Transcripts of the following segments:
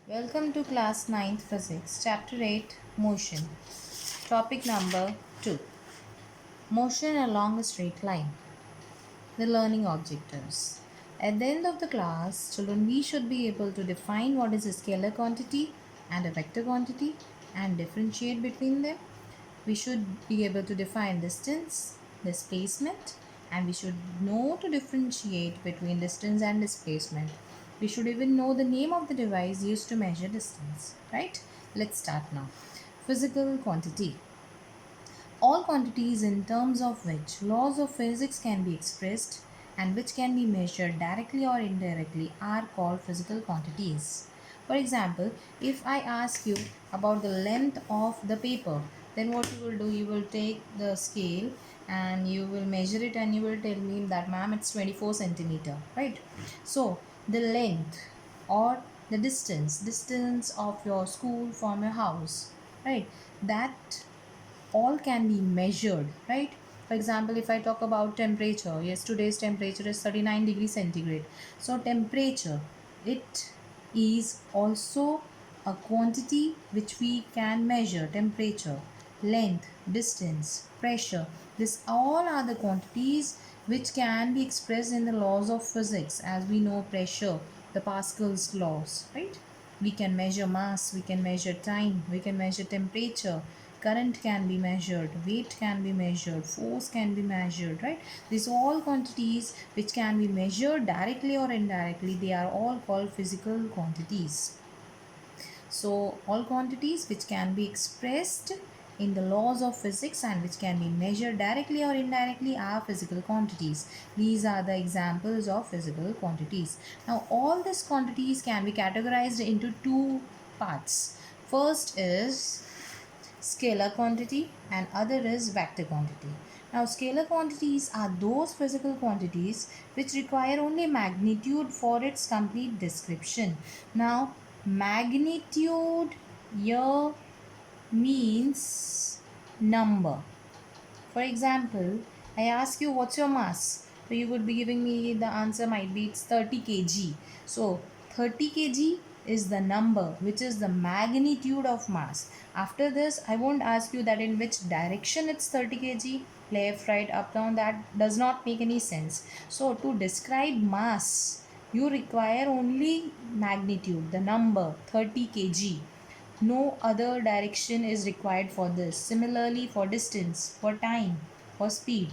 Welcome to class ninth Physics, Chapter 8 Motion. Topic number 2 Motion along a straight line. The learning objectives. At the end of the class, children, we should be able to define what is a scalar quantity and a vector quantity and differentiate between them. We should be able to define distance, displacement, and we should know to differentiate between distance and displacement. We should even know the name of the device used to measure distance, right? Let's start now. Physical quantity. All quantities in terms of which laws of physics can be expressed and which can be measured directly or indirectly are called physical quantities. For example, if I ask you about the length of the paper, then what you will do, you will take the scale and you will measure it and you will tell me that ma'am it's 24 centimeter, right? So the length or the distance of your school from your house, right? That all can be measured, right? For example, if I talk about temperature, yes, today's temperature is 39 degrees centigrade. So temperature, it is also a quantity which we can measure. Temperature, length, distance, pressure, this all are the quantities which can be expressed in the laws of physics. As we know, pressure, the Pascal's laws, right? We can measure mass, we can measure time, we can measure temperature, current can be measured, weight can be measured, force can be measured, right? These all quantities which can be measured directly or indirectly, they are all called physical quantities. So all quantities which can be expressed in the laws of physics and which can be measured directly or indirectly are physical quantities. These are the examples of physical quantities. Now all these quantities can be categorized into two parts. First is scalar quantity and other is vector quantity. Now scalar quantities are those physical quantities which require only magnitude for its complete description. Now magnitude here means number. For example, I ask you what's your mass. So you would be giving me the answer might be it's 30 kg. So 30 kg is the number which is the magnitude of mass. After this, I won't ask you that in which direction it's 30 kg, left, right, up, down. That does not make any sense. So to describe mass, you require only magnitude, the number 30 kg. No other direction is required for this. Similarly for distance, for time, for speed.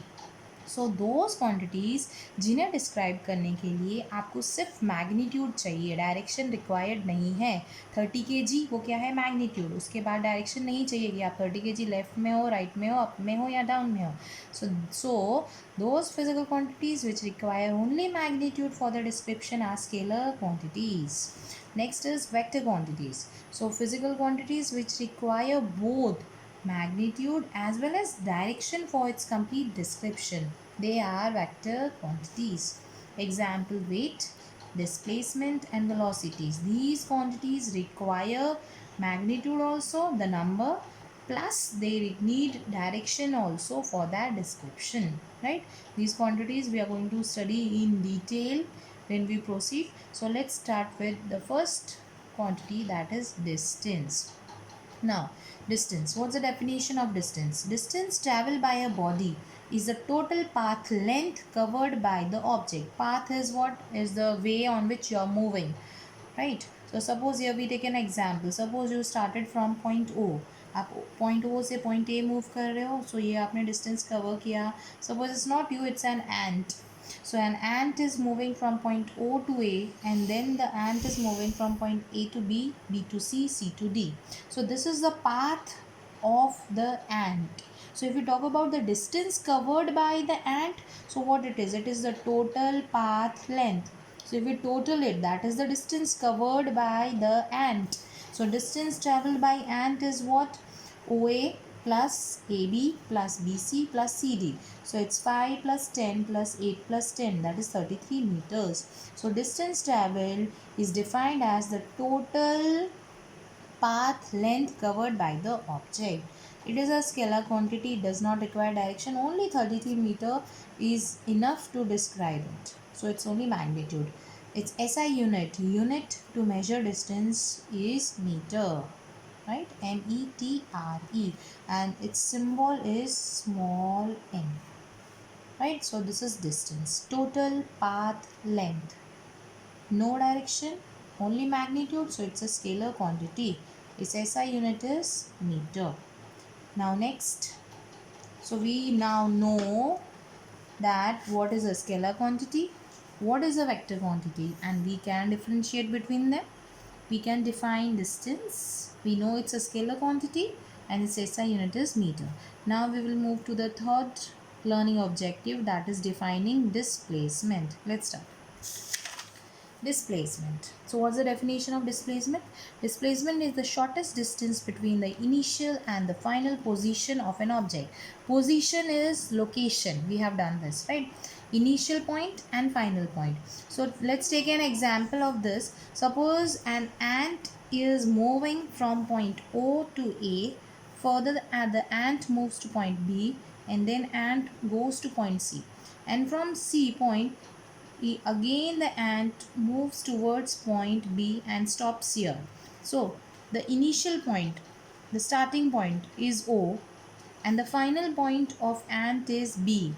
So those quantities जिन्हें describe करने के लिए आपको सिर्फ magnitude चाहिए, direction required नहीं है. 30 kg वो क्या है, मैग्नीट्यूड. उसके बाद डायरेक्शन नहीं चाहिए कि आप 30 kg लेफ्ट में हो, राइट में हो, अप में हो या डाउन में हो. So those physical quantities which require only magnitude for the description are scalar quantities. Next is vector quantities. So physical quantities which require both magnitude as well as direction for its complete description. They are vector quantities. Example, weight, displacement and velocities. These quantities require magnitude also, the number, plus they need direction also for that description, right? These quantities we are going to study in detail when we proceed. So let's start with the first quantity, that is distance. Now distance, what's the definition of distance? Distance traveled by a body is the total path length covered by the object. Path is what? Is the way on which you are moving, right? So suppose here we take an example. Suppose you started from point O, आप point O से point A move कर रहे हो, so ये आपने distance cover किया. Suppose it's not you, it's an ant. So an ant is moving from point O to A, and then the ant is moving from point A to B, B to C, C to D. So this is the path of the ant. So if you talk about the distance covered by the ant, so what it is? It is the total path length. So if we total it, that is the distance covered by the ant. So distance traveled by ant is what? OA plus AB plus BC plus CD. So it's 5 plus 10 plus 8 plus 10, that is 33 meters. So distance traveled is defined as the total path length covered by the object. It is a scalar quantity, does not require direction. Only 33 meter is enough to describe it. So it's only magnitude. Its SI unit. Unit to measure distance is meter, right? METRE, and its symbol is small m, right? So this is distance. Total path length. No direction, only magnitude, so it's a scalar quantity. Its SI unit is meter. Now next, so we now know that what is a scalar quantity, what is a vector quantity, and we can differentiate between them. We can define distance. We know it's a scalar quantity and its SI unit is meter. Now we will move to the third learning objective, that is defining displacement. Let's start. Displacement. So what's the definition of displacement? Displacement is the shortest distance between the initial and the final position of an object. Position is location. We have done this, right? Initial point and final point. So let's take an example of this. Suppose an ant is moving from point O to A. Further, the ant moves to point B, and then ant goes to point C. And from C point, again the ant moves towards point B and stops here. So the initial point, the starting point is O, and the final point of ant is B,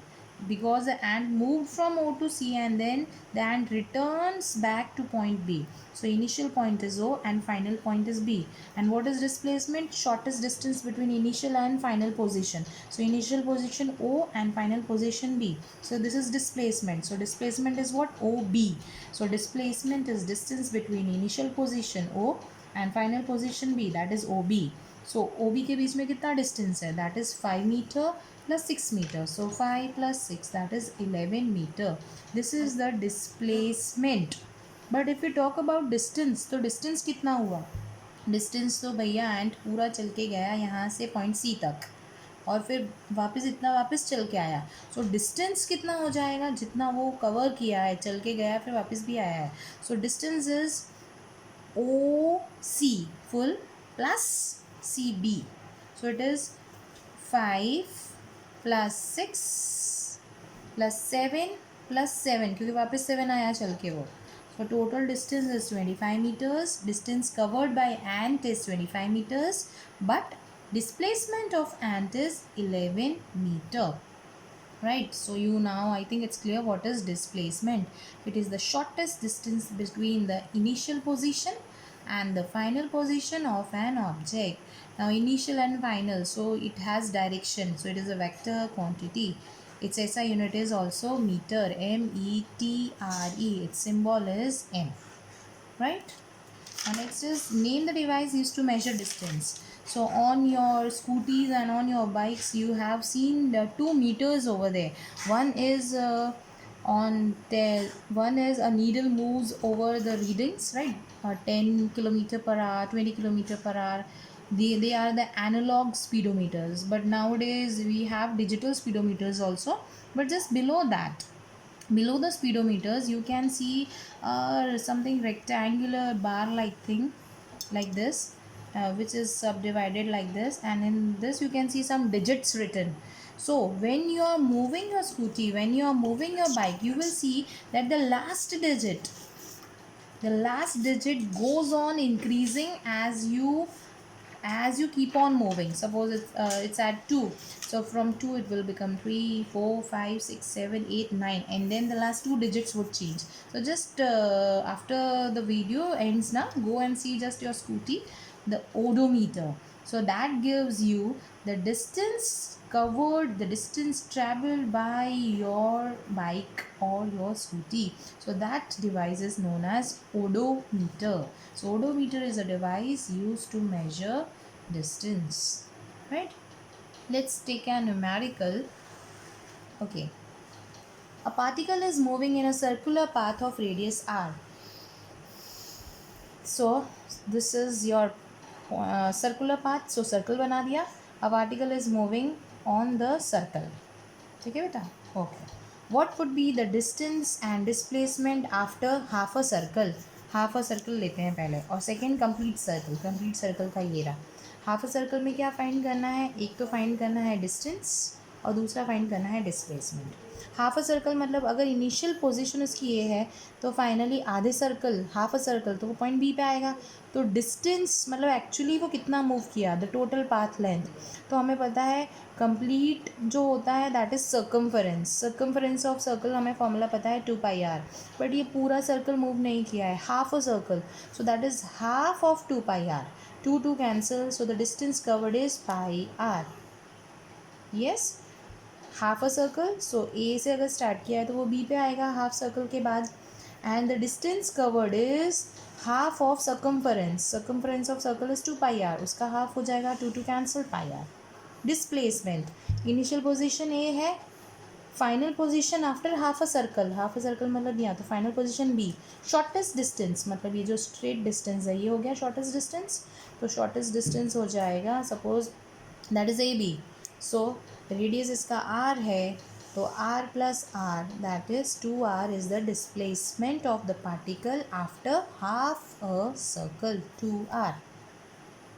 because the ant moved from O to C and then the ant returns back to point B. So initial point is O and final point is B. And what is displacement? Shortest distance between initial and final position. So initial position O and final position B. So this is displacement. So displacement is what? OB. So displacement is distance between initial position O and final position B, that is OB. So OB के बीच में कितना distance है? That is 5 meter plus 6 meter. So 5 plus 6, that is 11 meter. This is the displacement. But if we talk about distance, तो distance कितना हुआ? Distance तो भैया एंट पूरा चल के गया यहाँ से पॉइंट सी तक और फिर वापस इतना वापस चल के आया. सो डिस्टेंस कितना हो जाएगा? जितना वो कवर किया है, चल के गया फिर वापस भी आया है. So distance is OC full plus CB. So it is 5 plus 6 plus 7 plus 7, क्योंकि वापस 7 आया चल के वो. So total distance is 25 meters. Distance covered by ant is 25 meters, but displacement of ant is 11 meter. Right, so you now, I think it's clear what is displacement. It is the shortest distance between the initial position and the final position of an object. Now initial and final, so it has direction, so it is a vector quantity. Its SI unit is also meter, METRE. Its symbol is M. Right, now next is name the device used to measure distance. So on your scooties and on your bikes, you have seen the 2 meters over there. One is one is a needle moves over the readings, right? 10 kilometer per hour, 20 kilometer per hour. They are the analog speedometers, but nowadays we have digital speedometers also. But just below that, below the speedometers, you can see something rectangular bar like thing like this, which is subdivided like this, and in this you can see some digits written. So when you are moving your scooty, when you are moving your bike, you will see that the last digit goes on increasing as you keep on moving. Suppose it's at 2, so from 2 it will become 3, 4, 5, 6, 7, 8, 9, and then the last 2 digits would change. So just after the video ends now, go and see just your scooty, the odometer. So that gives you the distance covered, the distance traveled by your bike or your scooty. So that device is known as odometer. So odometer is a device used to measure distance, right? Let's take a numerical. Okay, a particle is moving in a circular path of radius r. So this is your circular path. So circle बना दिया. A particle is moving on the circle. ठीक है बेटा? Okay. What would be the distance and displacement after half a circle? Half a circle लेते हैं पहले, और second complete circle. Complete circle का ये रहा. हाफ अ सर्कल में क्या फाइंड करना है? एक तो फाइंड करना है डिस्टेंस और दूसरा फाइंड करना है डिस्प्लेसमेंट. हाफ अ सर्कल मतलब अगर इनिशियल पोजीशन उसकी ए है तो फाइनली आधे सर्कल हाफ अ सर्कल तो वो पॉइंट बी पे आएगा। तो डिस्टेंस मतलब एक्चुअली वो कितना मूव किया, द टोटल पाथ लेंथ। तो हमें पता है कंप्लीट जो होता है that is circumference of circle, हमें फॉर्मूला पता है 2πr। बट ये पूरा सर्कल मूव नहीं किया है, half a circle, so that is half of 2πr। 2 cancel, so the distance covered is πr। Yes, half a circle, so A से अगर स्टार्ट किया है तो वो बी पे आएगा हाफ सर्कल के बाद। And the distance covered is half of circumference of circle is 2πr, उसका हाफ हो जाएगा, 2 cancel πr। Displacement, initial position A है, final position after half a circle, half a circle मतलब यहाँ, तो final position B. Shortest distance मतलब ये जो स्ट्रेट डिस्टेंस है ये हो गया शॉर्टेस्ट डिस्टेंस। तो शॉर्टेस्ट डिस्टेंस हो जाएगा suppose that is A B, so radius इसका आर है, तो R plus R that is 2r is the displacement of the particle after half a circle, 2r।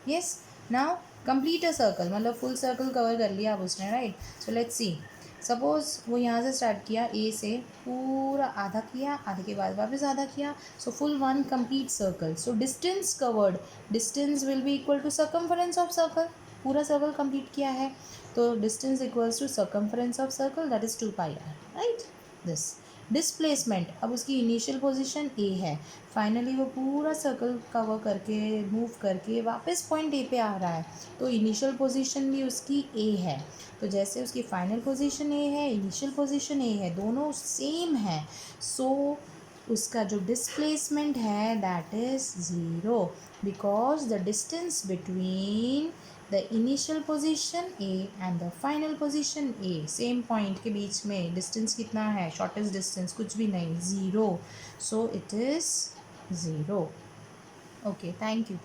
Yes, now complete a circle मतलब full circle cover कर लिया अब उसने, right. So let's see, suppose वो यहाँ से स्टार्ट किया ए से, पूरा आधा किया, आधे के बाद वापस आधा किया, so full one complete circle. So distance covered, distance will be equal to circumference of circle, पूरा सर्कल कंप्लीट किया है तो distance equals to circumference of circle that is 2πr, right. This displacement, अब उसकी इनिशियल पोजीशन ए है, finally वो पूरा circle cover करके मूव करके वापस पॉइंट ए पे आ रहा है, तो इनिशियल पोजीशन भी उसकी ए है। तो जैसे उसकी फाइनल पोजीशन ए है, इनिशियल पोजीशन ए है, दोनों सेम है, सो उसका जो डिस्प्लेसमेंट है that is 0, because the distance between the initial position A and the final position A, same point के बीच में डिस्टेंस कितना है, शॉर्टेस्ट डिस्टेंस कुछ भी नहीं, 0, so it is 0। Okay, thank you.